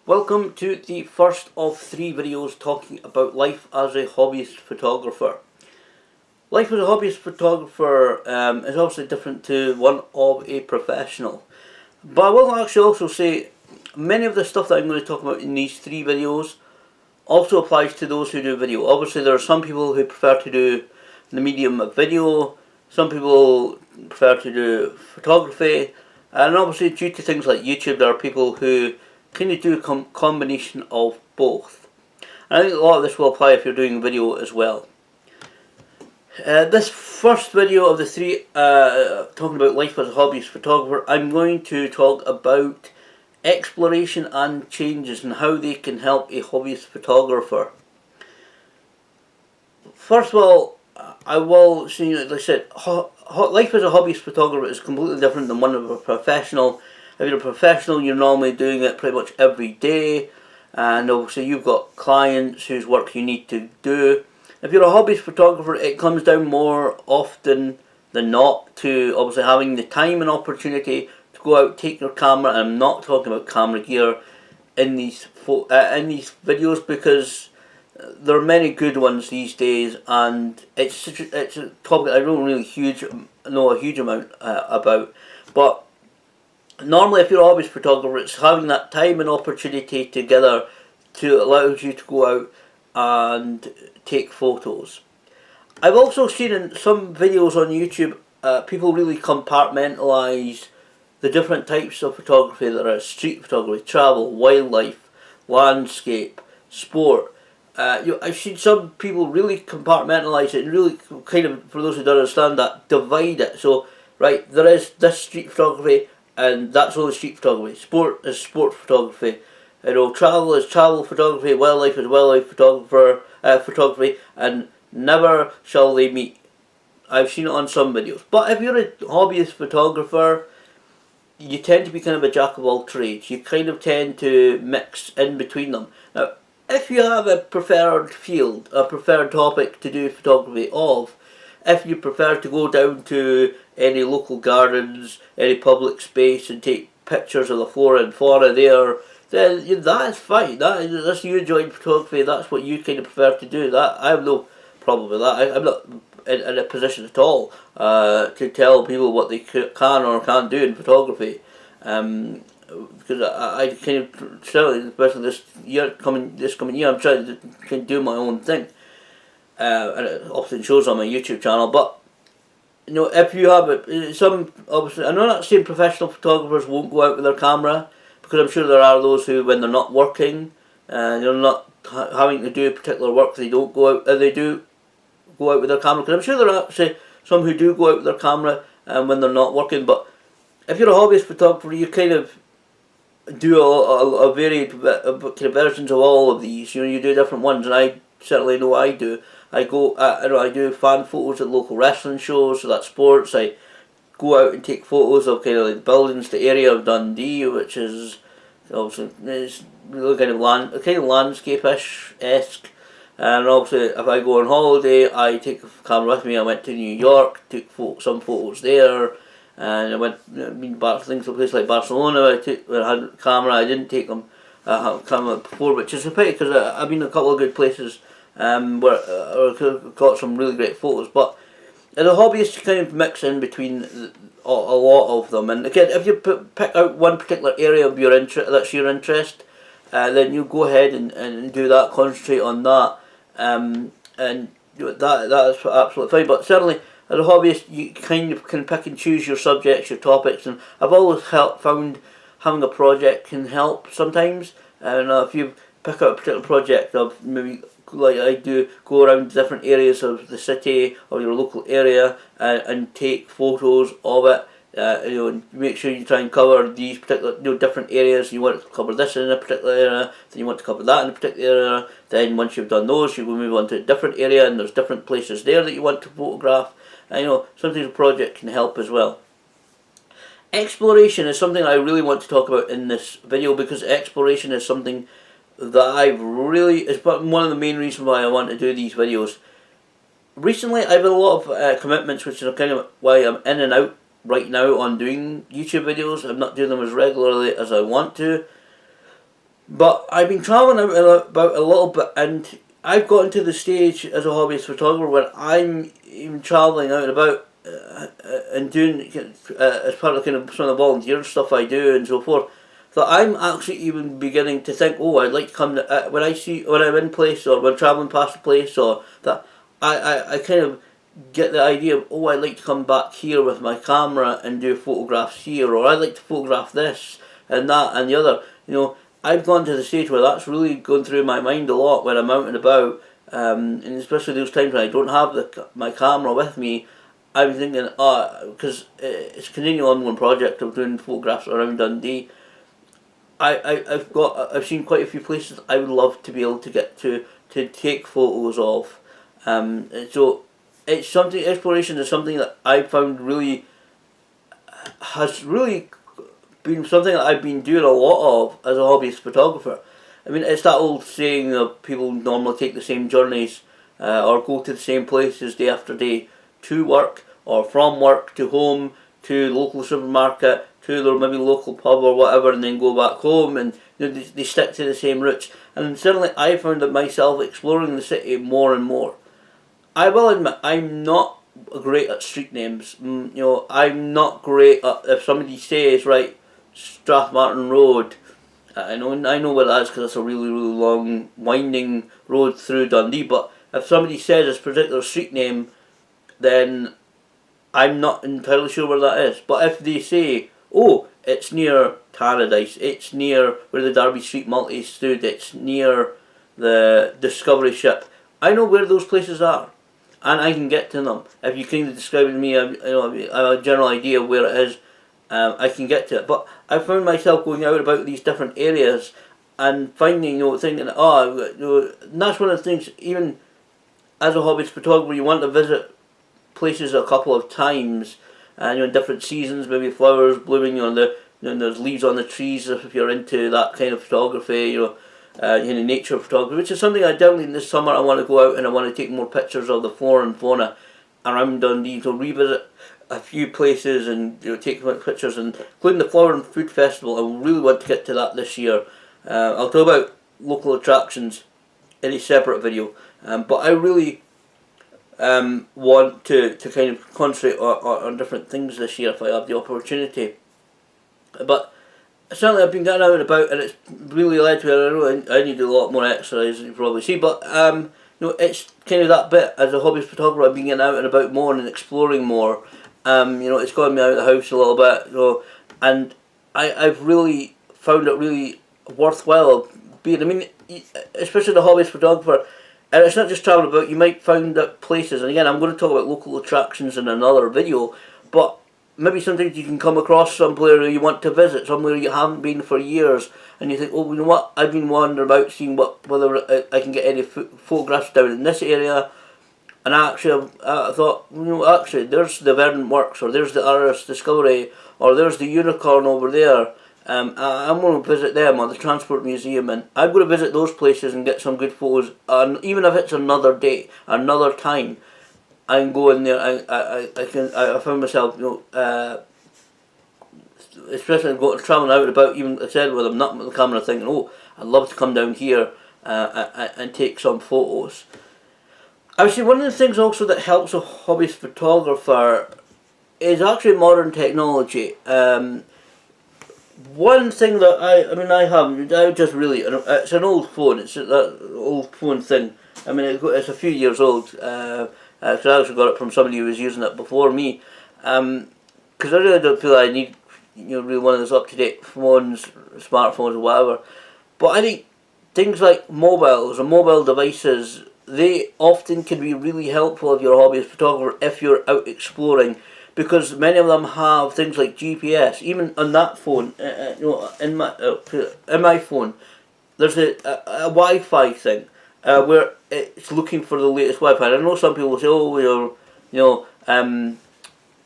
Welcome to the first of 3 videos talking about life as a hobbyist photographer. Life as a hobbyist photographer is obviously different to one of a professional. But I will actually also say many of the stuff that I'm going to talk about in these 3 videos also applies to those who do video. Obviously there are some people who prefer to do the medium of video, some people prefer to do photography, and obviously due to things like YouTube there are people who kind of do a combination of both. And I think a lot of this will apply if you're doing video as well. This first video of the 3 talking about life as a hobbyist photographer, I'm going to talk about exploration and changes and how they can help a hobbyist photographer. First of all, I will say, like I said, life as a hobbyist photographer is completely different than one of a professional. If you're a professional, you're normally doing it pretty much every day, and obviously you've got clients whose work you need to do. If you're a hobbyist photographer, it comes down more often than not to obviously having the time and opportunity to go out, take your camera, and I'm not talking about camera gear in these videos because there are many good ones these days, and it's a topic I don't really know a huge amount about, but normally if you're a hobbyist photographer, it's having that time and opportunity together to allows you to go out and take photos. I've also seen in some videos on YouTube people really compartmentalise the different types of photography. There is street photography, travel, wildlife, landscape, sport. I've seen some people really compartmentalise it and really kind of, for those who don't understand that, divide it. So, right, there is this street photography and that's only street photography. Sport is sport photography. Travel is travel photography. Wildlife is wildlife photography, and never shall they meet. I've seen it on some videos. But if you're a hobbyist photographer, you tend to be kind of a jack of all trades. You kind of tend to mix in between them. Now, if you have a preferred field, a preferred topic to do photography of, if you prefer to go down to any local gardens, any public space and take pictures of the flora and fauna there, then that is fine. That's you enjoying photography, that's what you kind of prefer to do. That I have no problem with that. I'm not in a position at all to tell people what they can or can't do in photography. Because I kind of, certainly especially this coming year, I'm trying to kind of do my own thing. And it often shows on my YouTube channel, but if you have some, obviously, I'm not saying professional photographers won't go out with their camera, because I'm sure there are those who, when they're not working, they're not having to do particular work, they don't go out, they do go out with their camera, because I'm sure there are actually some who do go out with their camera when they're not working. But if you're a hobbyist photographer, you kind of do a varied kind of versions of all of these. You do different ones, and I certainly know I do. I do fan photos at local wrestling shows, so that's sports. I go out and take photos of kind of like buildings, the area of Dundee, which is obviously it's really kind of landscape-esque. And obviously, if I go on holiday, I take a camera with me. I went to New York, took some photos there, and I went things to a place like Barcelona. I had a camera. I didn't take a camera before, which is a pity because I've been to a couple of good places where I got some really great photos. But as a hobbyist, you kind of mix in between a lot of them. And again, if you pick out one particular area of your that's your interest, then you go ahead and do that, concentrate on that, and that's absolutely fine. But certainly, as a hobbyist, you kind of can pick and choose your subjects, your topics, and I've always found having a project can help sometimes. And if you pick out a particular project of maybe, like I do, go around different areas of the city or your local area and take photos of it. Make sure you try and cover these particular different areas. You want to cover this in a particular area, then you want to cover that in a particular area. Then once you've done those, you will move on to a different area, and there's different places there that you want to photograph. And sometimes a project can help as well. Exploration is something I really want to talk about in this video, because exploration is something that it's one of the main reasons why I want to do these videos. Recently I've had a lot of commitments, which is kind of why I'm in and out right now on doing YouTube videos. I'm not doing them as regularly as I want to. But I've been travelling out and about a little bit, and I've gotten to the stage as a hobbyist photographer where I'm even travelling out and about and doing as part of kind of some of the volunteer stuff I do and so forth. So I'm actually even beginning to think, oh, I'd like to come when I'm in place or when travelling past a place or that I kind of get the idea of, oh, I'd like to come back here with my camera and do photographs here, or I'd like to photograph this and that and the other. I've gone to the stage where that's really going through my mind a lot when I'm out and about, and especially those times when I don't have my camera with me. I'm thinking, because it's a continuing ongoing project of doing photographs around Dundee. I've seen quite a few places I would love to be able to get to take photos of. So it's something, exploration is something that I found has really been something that I've been doing a lot of as a hobbyist photographer. I mean, it's that old saying of people normally take the same journeys or go to the same places day after day to work, or from work to home, to the local supermarket, to their maybe local pub or whatever, and then go back home, and they stick to the same routes. And certainly I found that myself exploring the city more and more. I will admit, I'm not great at street names. I'm not great at, if somebody says, right, Strathmartin Road, I know where that is because it's a really, really long, winding road through Dundee, but if somebody says this particular street name, then I'm not entirely sure where that is. But if they say, oh, it's near Paradise, it's near where the Derby Street Multi stood, it's near the Discovery Ship, I know where those places are, and I can get to them. If you can describe it to me, I have a general idea of where it is. I can get to it. But I found myself going out about these different areas and finding, thinking, and that's one of the things, even as a hobbyist photographer, you want to visit places a couple of times, and in different seasons, maybe flowers blooming, there's leaves on the trees if you're into that kind of photography, nature photography, which is something I definitely this summer I want to go out and I want to take more pictures of the flora and fauna around Dundee, to revisit a few places and take pictures, and including the Flower and Food Festival. I really want to get to that this year. I'll talk about local attractions in a separate video, but I really want to kind of concentrate on different things this year if I have the opportunity. But certainly I've been getting out and about, and it's really led to, I need to do a lot more exercise, as you probably see, but it's kind of that bit as a hobbyist photographer. I've been getting out and about more and exploring more. It's gotten me out of the house a little bit, and I've really found it really worthwhile being, especially the hobbyist photographer. And it's not just travelling about, you might find that places, and again, I'm going to talk about local attractions in another video, but maybe sometimes you can come across somewhere you want to visit, somewhere you haven't been for years, and you think, oh, you know what, I've been wandering about seeing whether I can get any photographs down in this area, and actually I thought, actually, there's the Verdant Works, or there's the RS Discovery, or there's the Unicorn over there. I'm going to visit them, or the Transport Museum, and I'm going to visit those places and get some good photos, and even if it's another day, another time, I can go in there. I found myself, especially travelling out and about, even I said with them, not with the camera, thinking, oh, I'd love to come down here and take some photos. I see one of the things also that helps a hobbyist photographer is actually modern technology. One thing that I just really, it's an old phone, it's that old phone thing. It's a few years old, because I actually got it from somebody who was using it before me. Because I really don't feel I need, really one of those up-to-date phones, smartphones or whatever. But I think things like mobiles or mobile devices, they often can be really helpful if you're a hobbyist photographer, if you're out exploring, because many of them have things like GPS. Even on that phone, in my phone, there's a Wi-Fi thing where it's looking for the latest Wi-Fi. I know some people say, oh,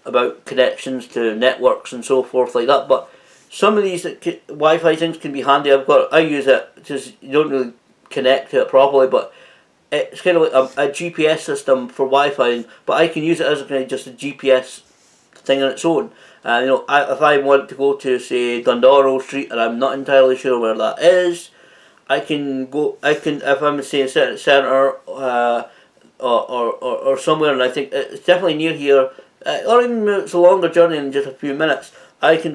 about connections to networks and so forth like that, but some of these Wi-Fi things can be handy. I use it because you don't really connect to it properly, but it's kind of like a GPS system for Wi-Fi, but I can use it as just a GPS thing on its own. If I want to go to, say, Dundonald Street, and I'm not entirely sure where that is, I can go. I can, if I'm say in centre, or somewhere, and I think it's definitely near here, or even if it's a longer journey in just a few minutes. I can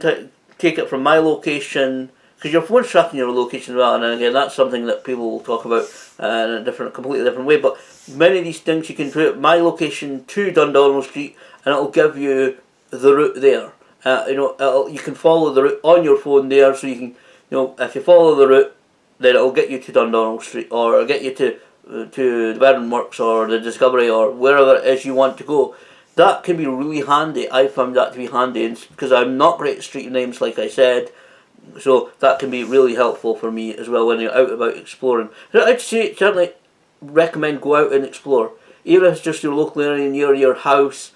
take it from my location, because your phone's tracking your location as well, and again that's something that people will talk about in a completely different way. But many of these things you can put my location to Dundonald Street, and it'll give you the route there. You can follow the route on your phone there, so you can, if you follow the route, then it'll get you to Dundonald Street, or it'll get you to the Vernon Works or the Discovery or wherever it is you want to go. That can be really handy. I found that to be handy because I'm not great at street names, like I said, so that can be really helpful for me as well when you're out about exploring. So I'd say certainly recommend go out and explore, even if it's just your local area near your house.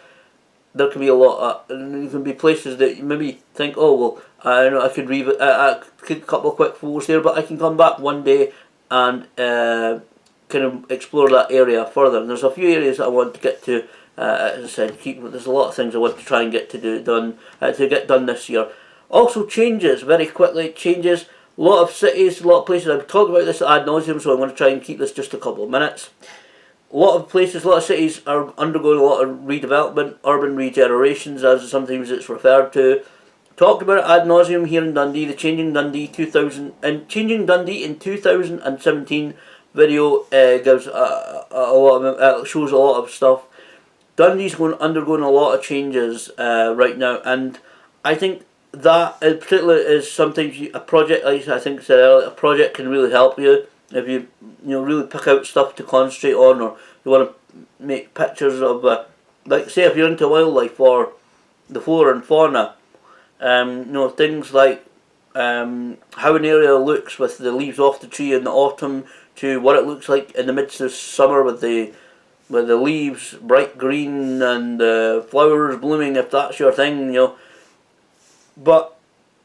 There can be a lot. There can be places that you maybe think, oh well, I know I could a couple of quick photos there, but I can come back one day and kind of explore that area further. And there's a few areas that I want to get to. As I said, there's a lot of things I want to try and get done this year. Also changes, very quickly, changes. A lot of cities, a lot of places, I've talked about this ad nauseum, so I'm going to try and keep this just a couple of minutes. A lot of places, a lot of cities are undergoing a lot of redevelopment, urban regenerations, as sometimes it's referred to. Talked about it ad nauseum here in Dundee, the Changing Dundee in 2017 video gives a lot of, shows a lot of stuff. Dundee's undergoing a lot of changes right now, and I think that in particular is sometimes a project, like I think said earlier, a project can really help you if you really pick out stuff to concentrate on, or you want to make pictures of like say if you're into wildlife or the flora and fauna, things like how an area looks with the leaves off the tree in the autumn to what it looks like in the midst of summer with the leaves bright green and flowers blooming, if that's your thing, But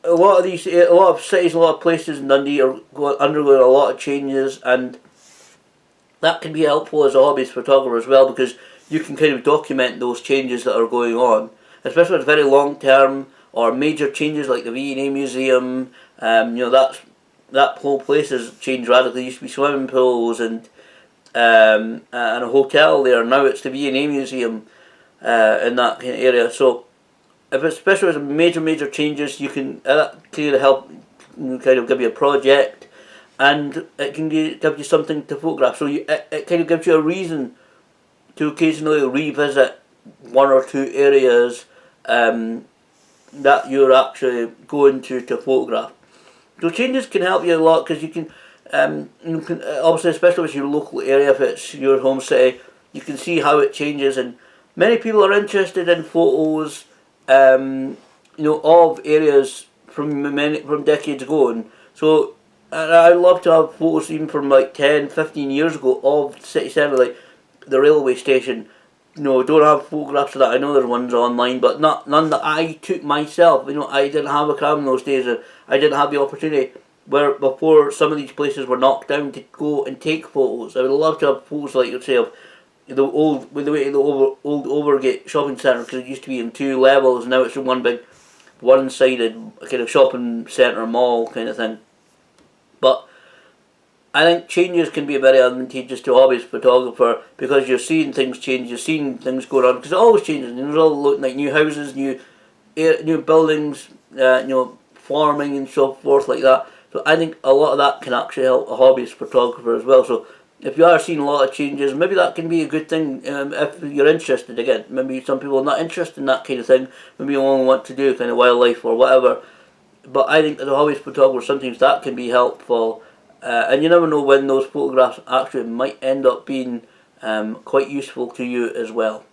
a lot of cities, a lot of places in Dundee are undergoing a lot of changes, and that can be helpful as a hobbyist photographer as well, because you can kind of document those changes that are going on, especially if it's very long term or major changes like the V&A Museum. That whole place has changed radically. It used to be swimming pools and a hotel there. Now it's the V&A Museum in that kind of area. So if it's, especially with major changes, you can clearly help kind of give you a project, and it can give you something to photograph. So it kind of gives you a reason to occasionally revisit one or two areas that you're actually going to photograph. So changes can help you a lot, because you can obviously, especially with your local area, if it's your home city, you can see how it changes, and many people are interested in photos of areas from decades ago. And so I love to have photos even from like 10, 15 years ago of the city centre, like the railway station. Don't have photographs of that. I know there's ones online, but none that I took myself. I didn't have a camera in those days, and I didn't have the opportunity before some of these places were knocked down to go and take photos. I would love to have photos like you say of the old Overgate shopping centre, because it used to be in two levels. Now it's in one big one-sided kind of shopping centre mall kind of thing. But I think changes can be very advantageous to a hobbyist photographer, because you're seeing things change, you're seeing things going on, because it always changes. There's all looking like new houses, new buildings, farming and so forth like that. So I think a lot of that can actually help a hobbyist photographer as well. So if you are seeing a lot of changes, maybe that can be a good thing if you're interested. Again, maybe some people are not interested in that kind of thing. Maybe you only want to do kind of wildlife or whatever. But I think as a hobbyist photographer, sometimes that can be helpful. And you never know when those photographs actually might end up being quite useful to you as well.